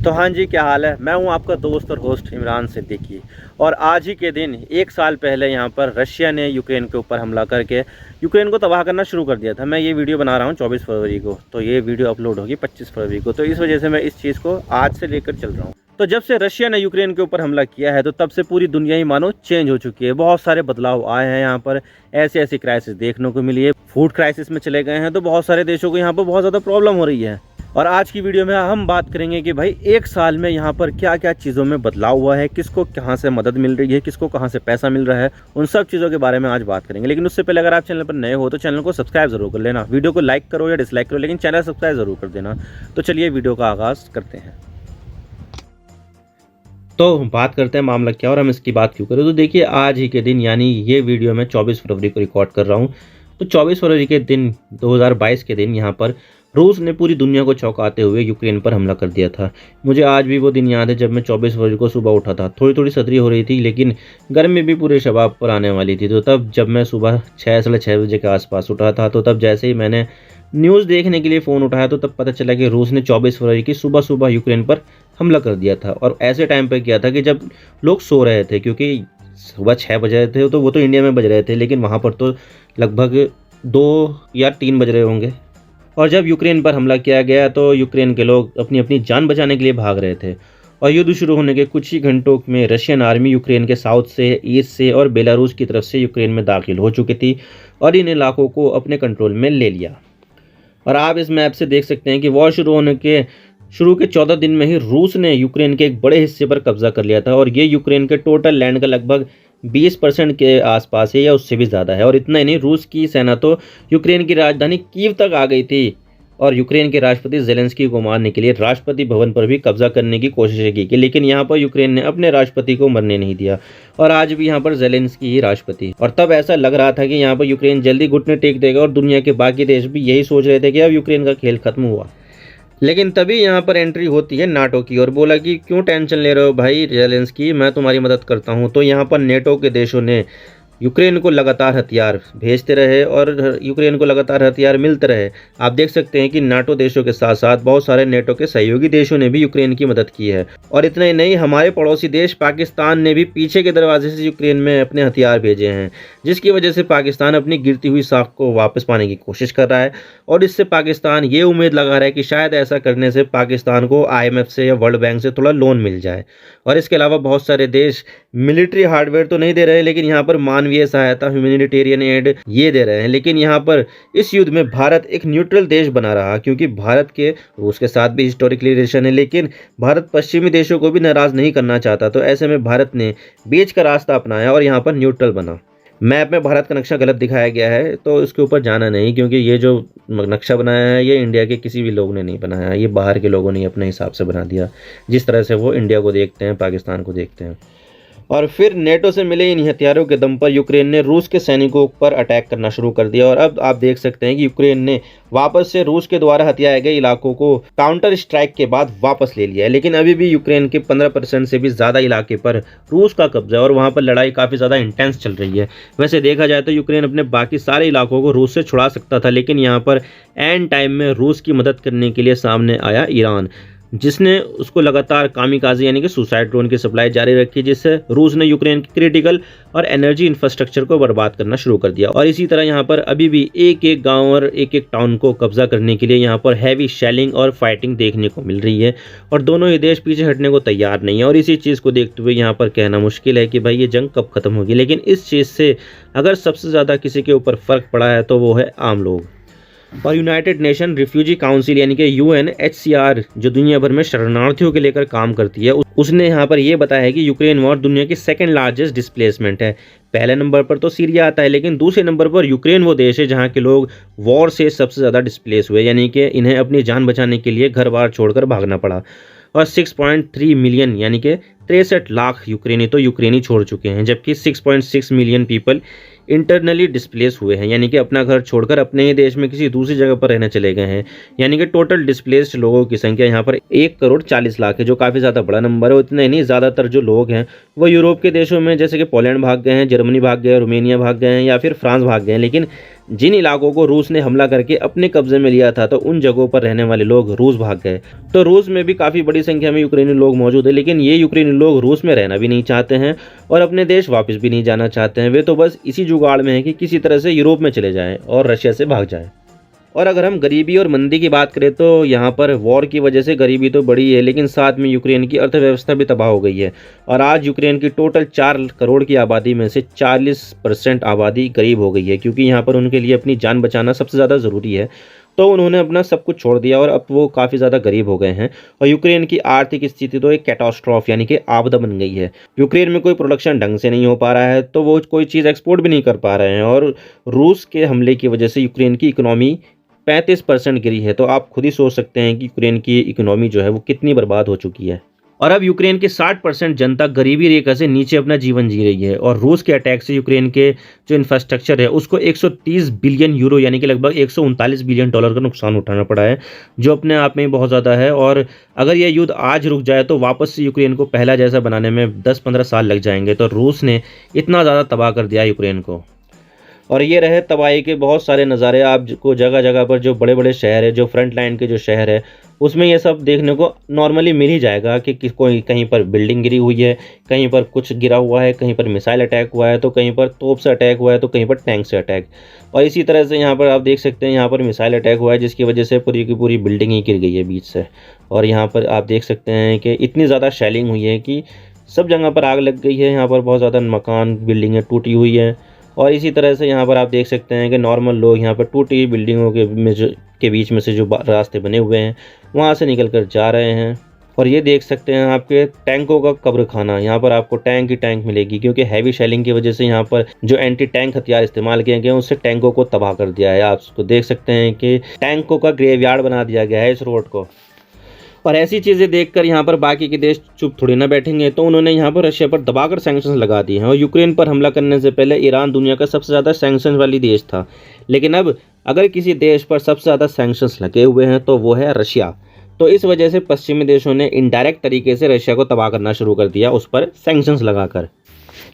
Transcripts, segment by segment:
तो हाँ जी, क्या हाल है। मैं हूँ आपका दोस्त और होस्ट इमरान सिद्दीकी। और आज ही के दिन एक साल पहले यहाँ पर रशिया ने यूक्रेन के ऊपर हमला करके यूक्रेन को तबाह करना शुरू कर दिया था। मैं ये वीडियो बना रहा हूँ 24 फरवरी को, तो ये वीडियो अपलोड होगी 25 फरवरी को। तो इस वजह से मैं इस चीज़ को आज से लेकर चल रहा हूँ। तो जब से रशिया ने यूक्रेन के ऊपर हमला किया है तो तब से पूरी दुनिया ही मानो चेंज हो चुकी है। बहुत सारे बदलाव आए हैं यहाँ पर, ऐसी ऐसी क्राइसिस देखने को मिली है। फूड क्राइसिस में चले गए हैं, तो बहुत सारे देशों को यहाँ पर बहुत ज़्यादा प्रॉब्लम हो रही है। और आज की वीडियो में हम बात करेंगे कि भाई एक साल में यहाँ पर क्या क्या चीज़ों में बदलाव हुआ है, किसको कहाँ से मदद मिल रही है, किसको कहाँ से पैसा मिल रहा है, उन सब चीज़ों के बारे में आज बात करेंगे। लेकिन उससे पहले अगर आप चैनल पर नए हो तो चैनल को सब्सक्राइब जरूर कर लेना, वीडियो को लाइक करो या डिसलाइक करो, लेकिन चैनल सब्सक्राइब जरूर कर देना। तो चलिए वीडियो का आगाज़ करते हैं। तो बात करते हैं मामला क्या और हम इसकी बात क्यों करें। तो देखिए, आज ही के दिन यानी ये वीडियो मैं 24 फरवरी को रिकॉर्ड कर रहा हूँ। तो 24 फरवरी के दिन 2022 के दिन यहाँ पर रूस ने पूरी दुनिया को चौंकाते हुए यूक्रेन पर हमला कर दिया था। मुझे आज भी वो दिन याद है जब मैं 24 फरवरी को सुबह उठा था। थोड़ी थोड़ी सर्दी हो रही थी, लेकिन गर्मी भी पूरे शबाब पर आने वाली थी। तो तब जब मैं सुबह 6 बजे के आसपास उठा था, तो तब जैसे ही मैंने न्यूज़ देखने के लिए फ़ोन उठाया तो तब पता चला कि रूस ने 24 फरवरी की सुबह सुबह यूक्रेन पर हमला कर दिया था। और ऐसे टाइम पर किया था कि जब लोग सो रहे थे, क्योंकि सुबह 6 बज रहे थे, तो वो तो इंडिया में बज रहे थे, लेकिन वहाँ पर तो लगभग 2 या 3 बज रहे होंगे। और जब यूक्रेन पर हमला किया गया तो यूक्रेन के लोग अपनी अपनी जान बचाने के लिए भाग रहे थे। और युद्ध शुरू होने के कुछ ही घंटों में रशियन आर्मी यूक्रेन के साउथ से, ईस्ट से और बेलारूस की तरफ से यूक्रेन में दाखिल हो चुकी थी और इन इलाकों को अपने कंट्रोल में ले लिया। और आप इस मैप से देख सकते हैं कि वॉर शुरू के 14 दिन में ही रूस ने यूक्रेन के एक बड़े हिस्से पर कब्जा कर लिया था। और ये यूक्रेन के टोटल लैंड का लगभग 20% के आसपास है या उससे भी ज़्यादा है। और इतना ही नहीं, रूस की सेना तो यूक्रेन की राजधानी कीव तक आ गई थी और यूक्रेन के राष्ट्रपति ज़ेलेंस्की को मारने के लिए राष्ट्रपति भवन पर भी कब्जा करने की कोशिश की, लेकिन यहाँ पर यूक्रेन ने अपने राष्ट्रपति को मरने नहीं दिया। और आज भी यहाँ पर ज़ेलेंस्की ही राष्ट्रपति। और तब ऐसा लग रहा था कि यहाँ पर यूक्रेन जल्दी घुटने टेक देगा और दुनिया के बाकी देश भी यही सोच रहे थे कि अब यूक्रेन का खेल खत्म हुआ। लेकिन तभी यहाँ पर एंट्री होती है नाटो की और बोला कि क्यों टेंशन ले रहे हो भाई ज़ेलेंस्की, मैं तुम्हारी मदद करता हूँ। तो यहाँ पर नेटो के देशों ने यूक्रेन को लगातार हथियार भेजते रहे और यूक्रेन को लगातार हथियार मिलते रहे। आप देख सकते हैं कि नाटो देशों के साथ साथ बहुत सारे नेटो के सहयोगी देशों ने भी यूक्रेन की मदद की है। और इतना ही नहीं, हमारे पड़ोसी देश पाकिस्तान ने भी पीछे के दरवाजे से यूक्रेन में अपने हथियार भेजे हैं, जिसकी वजह से पाकिस्तान अपनी गिरती हुई साख को वापस पाने की कोशिश कर रहा है। और इससे पाकिस्तान ये उम्मीद लगा रहा है कि शायद ऐसा करने से पाकिस्तान को IMF से या वर्ल्ड बैंक से थोड़ा लोन मिल जाए। और इसके अलावा बहुत सारे देश मिलिट्री हार्डवेयर तो नहीं दे रहे, लेकिन यहाँ पर मानवीय सहायता, ह्यूमैनिटेरियन एड ये दे रहे हैं। लेकिन यहाँ पर इस युद्ध में भारत एक न्यूट्रल देश बना रहा, क्योंकि भारत के रूस के साथ भी हिस्टोरिकली रिलेशन है, लेकिन भारत पश्चिमी देशों को भी नाराज नहीं करना चाहता। तो ऐसे में भारत ने बीच का रास्ता अपनाया और यहाँ पर न्यूट्रल बना। मैप में भारत का नक्शा गलत दिखाया गया है, तो इसके ऊपर जाना नहीं, क्योंकि ये जो नक्शा बनाया है ये इंडिया के किसी भी लोग ने नहीं बनाया, ये बाहर के लोगों ने अपने हिसाब से बना दिया, जिस तरह से वो इंडिया को देखते हैं, पाकिस्तान को देखते हैं। और फिर नेटो से मिले इन हथियारों के दम पर यूक्रेन ने रूस के सैनिकों पर अटैक करना शुरू कर दिया। और अब आप देख सकते हैं कि यूक्रेन ने वापस से रूस के द्वारा हथियाए गए इलाकों को काउंटर स्ट्राइक के बाद वापस ले लिया है। लेकिन अभी भी यूक्रेन के 15% से भी ज़्यादा इलाके पर रूस का कब्जा है और वहाँ पर लड़ाई काफ़ी ज़्यादा इंटेंस चल रही है। वैसे देखा जाए तो यूक्रेन अपने बाकी सारे इलाकों को रूस से छुड़ा सकता था, लेकिन यहाँ पर एंड टाइम में रूस की मदद करने के लिए सामने आया ईरान, जिसने उसको लगातार कामिकाज़े यानी कि सुसाइड ड्रोन की सप्लाई जारी रखी, जिससे रूस ने यूक्रेन की क्रिटिकल और एनर्जी इंफ्रास्ट्रक्चर को बर्बाद करना शुरू कर दिया। और इसी तरह यहाँ पर अभी भी एक एक गांव और एक एक टाउन को कब्जा करने के लिए यहाँ पर हैवी शेलिंग और फाइटिंग देखने को मिल रही है और दोनों ही देश पीछे हटने को तैयार नहीं है। और इसी चीज़ को देखते हुए यहाँ पर कहना मुश्किल है कि भाई ये जंग कब खत्म होगी। लेकिन इस चीज़ से अगर सबसे ज़्यादा किसी के ऊपर फ़र्क पड़ा है तो वो है आम लोग। और यूनाइटेड नेशन रिफ्यूजी काउंसिल यानी कि UNHCR, जो दुनिया भर में शरणार्थियों के लेकर काम करती है, उसने यहाँ पर यह बताया है कि यूक्रेन वॉर दुनिया की सेकंड लार्जेस्ट डिस्प्लेसमेंट है। पहले नंबर पर तो सीरिया आता है, लेकिन दूसरे नंबर पर यूक्रेन वो देश है जहाँ के लोग वॉर से सबसे ज़्यादा डिस्प्लेस हुए, यानी कि इन्हें अपनी जान बचाने के लिए घर बार छोड़कर भागना पड़ा। और 6.3 मिलियन यानी कि 63 लाख यूक्रेनी तो यूक्रेनी छोड़ चुके हैं, जबकि 6.6 मिलियन पीपल इंटरनली डिस्प्लेस हुए हैं, यानी कि अपना घर छोड़कर अपने ही देश में किसी दूसरी जगह पर रहने चले गए हैं। यानी कि टोटल डिस्प्लेस्ड लोगों की संख्या यहाँ पर 1,40,00,000 है, जो काफ़ी ज़्यादा बड़ा नंबर है। उतने नहीं, ज़्यादातर जो लोग हैं वो यूरोप के देशों में, जैसे कि पोलैंड भाग गए हैं, जर्मनी भाग गए, रोमेनिया भाग गए हैं या फिर फ्रांस भाग गए हैं। लेकिन जिन इलाकों को रूस ने हमला करके अपने कब्जे में लिया था तो उन जगहों पर रहने वाले लोग रूस भाग गए। तो रूस में भी काफ़ी बड़ी संख्या में यूक्रेनी लोग मौजूद है, लेकिन ये यूक्रेनी लोग रूस में रहना भी नहीं चाहते हैं और अपने देश वापस भी नहीं जाना चाहते हैं। वे तो बस इसी जुगाड़ में है कि किसी तरह से यूरोप में चले जाएं और रशिया से भाग जाएं। और अगर हम गरीबी और मंदी की बात करें तो यहाँ पर वॉर की वजह से गरीबी तो बढ़ी है, लेकिन साथ में यूक्रेन की अर्थव्यवस्था भी तबाह हो गई है। और आज यूक्रेन की टोटल 4 करोड़ की आबादी में से 40% आबादी गरीब हो गई है, क्योंकि यहाँ पर उनके लिए अपनी जान बचाना सबसे ज़्यादा ज़रूरी है। तो उन्होंने अपना सब कुछ छोड़ दिया और अब वो काफ़ी ज़्यादा गरीब हो गए हैं। और यूक्रेन की आर्थिक स्थिति तो एक कैटास्ट्रॉफ यानी कि आपदा बन गई है। यूक्रेन में कोई प्रोडक्शन ढंग से नहीं हो पा रहा है, तो वो कोई चीज़ एक्सपोर्ट भी नहीं कर पा रहे हैं। और रूस के हमले की वजह से यूक्रेन की इकोनॉमी 35% गिरी है। तो आप खुद ही सोच सकते हैं कि यूक्रेन की इकोनॉमी जो है वो कितनी बर्बाद हो चुकी है। और अब यूक्रेन की 60% जनता गरीबी रेखा से नीचे अपना जीवन जी रही है। और रूस के अटैक से यूक्रेन के जो इंफ्रास्ट्रक्चर है उसको 130 बिलियन यूरो यानी कि लगभग 139 बिलियन डॉलर का नुकसान उठाना पड़ा है, जो अपने आप में बहुत ज़्यादा है। और अगर यह युद्ध आज रुक जाए तो वापस से यूक्रेन को पहला जैसा बनाने में 10-15 साल लग जाएंगे। तो रूस ने इतना ज़्यादा तबाह कर दिया यूक्रेन को। और ये रहे तबाही के बहुत सारे नज़ारे। आपको जगह जगह पर जो बड़े बड़े शहर है, जो फ्रंट लाइन के जो शहर है, उसमें ये सब देखने को नॉर्मली मिल ही जाएगा कि कोई कहीं पर बिल्डिंग गिरी हुई है, कहीं पर कुछ गिरा हुआ है, कहीं पर मिसाइल अटैक हुआ है, तो कहीं पर तोप से अटैक हुआ है, तो कहीं पर टैंक से अटैक। और इसी तरह से यहाँ पर आप देख सकते हैं, यहाँ पर मिसाइल अटैक हुआ है जिसकी वजह से पूरी की पूरी बिल्डिंग ही गिर गई है बीच से। और यहाँ पर आप देख सकते हैं कि इतनी ज़्यादा शेलिंग हुई है कि सब जगह पर आग लग गई है। यहाँ पर बहुत ज़्यादा मकान बिल्डिंगें टूटी हुई हैं। और इसी तरह से यहाँ पर आप देख सकते हैं कि नॉर्मल लोग यहाँ पर टूटी हुई बिल्डिंगों के बीच में से जो रास्ते बने हुए हैं वहाँ से निकल कर जा रहे हैं। और ये देख सकते हैं आपके टैंकों का कब्र खाना। यहाँ पर आपको टैंक ही टैंक मिलेगी, क्योंकि हैवी शेलिंग की वजह से यहाँ पर जो एंटी टैंक हथियार इस्तेमाल किए गए हैं उससे टैंकों को तबाह कर दिया है। आप उसको देख सकते हैं कि टैंकों का ग्रेवयार्ड बना दिया गया है इस रोड को। और ऐसी चीज़ें देखकर यहाँ पर बाकी के देश चुप थोड़ी ना बैठेंगे, तो उन्होंने यहाँ पर रशिया पर दबाकर सैंक्शंस लगा दिए हैं। और यूक्रेन पर हमला करने से पहले ईरान दुनिया का सबसे ज़्यादा सैंक्शंस वाली देश था, लेकिन अब अगर किसी देश पर सबसे ज़्यादा सैंक्शंस लगे हुए हैं तो वो है रशिया। तो इस वजह से पश्चिमी देशों ने इनडायरेक्ट तरीके से रशिया को तबाह करना शुरू कर दिया उस पर सैंक्शंस लगाकर।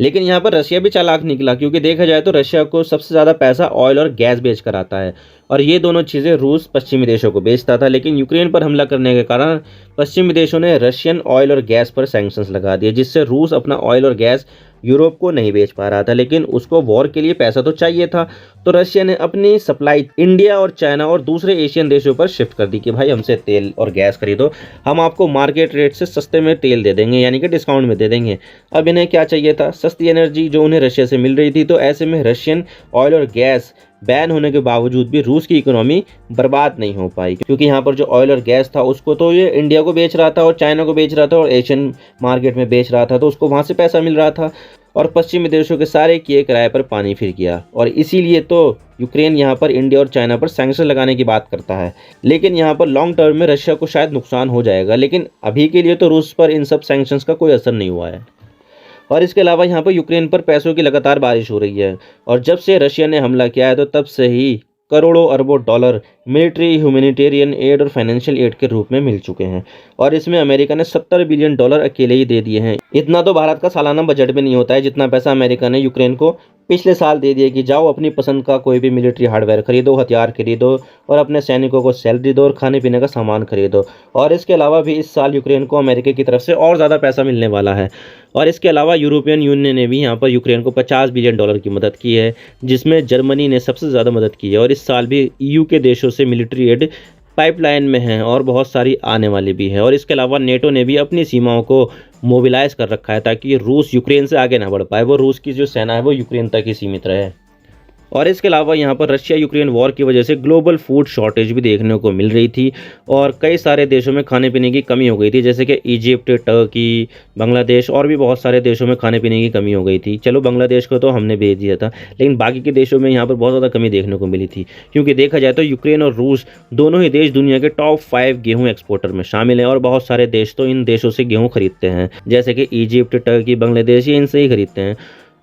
लेकिन यहाँ पर रशिया भी चालाक निकला, क्योंकि देखा जाए तो रशिया को सबसे ज़्यादा पैसा ऑयल और गैस बेच कर आता है, और ये दोनों चीज़ें रूस पश्चिमी देशों को बेचता था। लेकिन यूक्रेन पर हमला करने के कारण पश्चिमी देशों ने रशियन ऑयल और गैस पर सैंक्शंस लगा दिए, जिससे रूस अपना ऑयल और गैस यूरोप को नहीं बेच पा रहा था। लेकिन उसको वॉर के लिए पैसा तो चाहिए था, तो रशिया ने अपनी सप्लाई इंडिया और चाइना और दूसरे एशियन देशों पर शिफ्ट कर दी कि भाई हमसे तेल और गैस खरीदो, हम आपको मार्केट रेट से सस्ते में तेल दे देंगे, यानी कि डिस्काउंट में दे देंगे। अब इन्हें क्या चाहिए था? सस्ती एनर्जी जो उन्हें रशिया से मिल रही थी। तो ऐसे में रशियन ऑयल और गैस बैन होने के बावजूद भी रूस की इकोनॉमी बर्बाद नहीं हो पाई, क्योंकि यहाँ पर जो ऑयल और गैस था उसको तो ये इंडिया को बेच रहा था और चाइना को बेच रहा था और एशियन मार्केट में बेच रहा था, तो उसको वहाँ से पैसा मिल रहा था। और पश्चिमी देशों के सारे किए किराए पर पानी फिर गया। और इसीलिए तो यूक्रेन यहाँ पर इंडिया और चाइना पर सैंक्शन लगाने की बात करता है। लेकिन यहाँ पर लॉन्ग टर्म में रशिया को शायद नुकसान हो जाएगा, लेकिन अभी के लिए तो रूस पर इन सब सैंक्शंस का कोई असर नहीं हुआ है। और इसके अलावा यहाँ पर यूक्रेन पर पैसों की लगातार बारिश हो रही है। और जब से रशिया ने हमला किया है तो तब से ही करोड़ों अरबों डॉलर मिलिट्री, ह्यूमैनिटेरियन एड और फाइनेंशियल एड के रूप में मिल चुके हैं। और इसमें अमेरिका ने 70 बिलियन डॉलर अकेले ही दे दिए हैं। इतना तो भारत का सालाना बजट में नहीं होता है जितना पैसा अमेरिका ने यूक्रेन को पिछले साल दे दिया कि जाओ अपनी पसंद का कोई भी मिलिट्री हार्डवेयर खरीदो, हथियार खरीदो और अपने सैनिकों को सैलरी दो और खाने पीने का सामान खरीदो। और इसके अलावा भी इस साल यूक्रेन को अमेरिका की तरफ से और ज़्यादा पैसा मिलने वाला है। और इसके अलावा यूरोपियन यूनियन ने भी यहाँ पर यूक्रेन को 50 बिलियन डॉलर की मदद की है, जिसमें जर्मनी ने सबसे ज़्यादा मदद की है। और इस साल भी EU के देशों से मिलिट्री एड पाइपलाइन में है और बहुत सारी आने वाली भी है। और इसके अलावा नेटो ने भी अपनी सीमाओं को मोबिलाइज कर रखा है ताकि रूस यूक्रेन से आगे ना बढ़ पाए, वो रूस की जो सेना है वो यूक्रेन तक ही सीमित रहे। और इसके अलावा यहाँ पर रशिया यूक्रेन वॉर की वजह से ग्लोबल फूड शॉर्टेज भी देखने को मिल रही थी और कई सारे देशों में खाने पीने की कमी हो गई थी, जैसे कि इजिप्ट, टर्की, बांग्लादेश और भी बहुत सारे देशों में खाने पीने की कमी हो गई थी। चलो बांग्लादेश को तो हमने भेज दिया था, लेकिन बाकी के देशों में यहाँ पर बहुत ज़्यादा कमी देखने को मिली थी, क्योंकि देखा जाए तो यूक्रेन और रूस दोनों ही देश दुनिया के टॉप 5 गेहूँ एक्सपोर्टर में शामिल हैं और बहुत सारे देश तो इन देशों से गेहूँ खरीदते हैं, जैसे कि इजिप्ट, टर्की, बांग्लादेश, ये इनसे ही खरीदते हैं।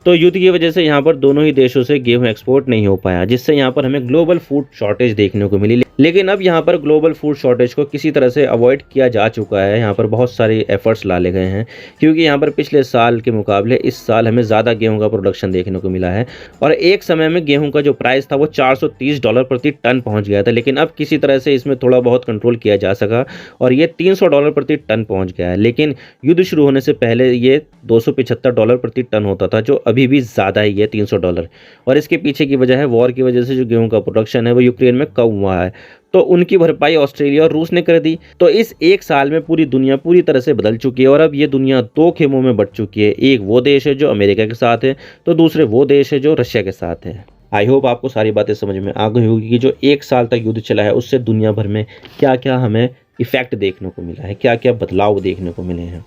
तो युद्ध की वजह से यहाँ पर दोनों ही देशों से गेहूं एक्सपोर्ट नहीं हो पाया, जिससे यहाँ पर हमें ग्लोबल फूड शॉर्टेज देखने को मिली। लेकिन अब यहाँ पर ग्लोबल फूड शॉर्टेज को किसी तरह से अवॉइड किया जा चुका है। यहाँ पर बहुत सारे एफर्ट्स डाले गए हैं, क्योंकि यहाँ पर पिछले साल के मुकाबले इस साल हमें ज़्यादा गेहूं का प्रोडक्शन देखने को मिला है। और एक समय में गेहूं का जो प्राइस था वो $430 प्रति टन पहुँच गया था, लेकिन अब किसी तरह से इसमें थोड़ा बहुत कंट्रोल किया जा सका और ये $300 प्रति टन पहुँच गया है। लेकिन युद्ध शुरू होने से पहले ये $275 प्रति टन होता था, जो अभी भी ज़्यादा ही है $300। और इसके पीछे की वजह है वॉर की वजह से जो गेहूं का प्रोडक्शन है वो यूक्रेन में कम हुआ है, तो उनकी भरपाई ऑस्ट्रेलिया और रूस ने कर दी। तो इस एक साल में पूरी दुनिया पूरी तरह से बदल चुकी है और अब ये दुनिया दो खेमों में बट चुकी है। एक वो देश है जो अमेरिका के साथ है, तो दूसरे वो देश है जो रशिया के साथ है। आई होप आपको सारी बातें समझ में आ गई होगी कि जो एक साल तक युद्ध चला है उससे दुनिया भर में क्या क्या हमें इफेक्ट देखने को मिला है, क्या क्या बदलाव देखने को मिले हैं।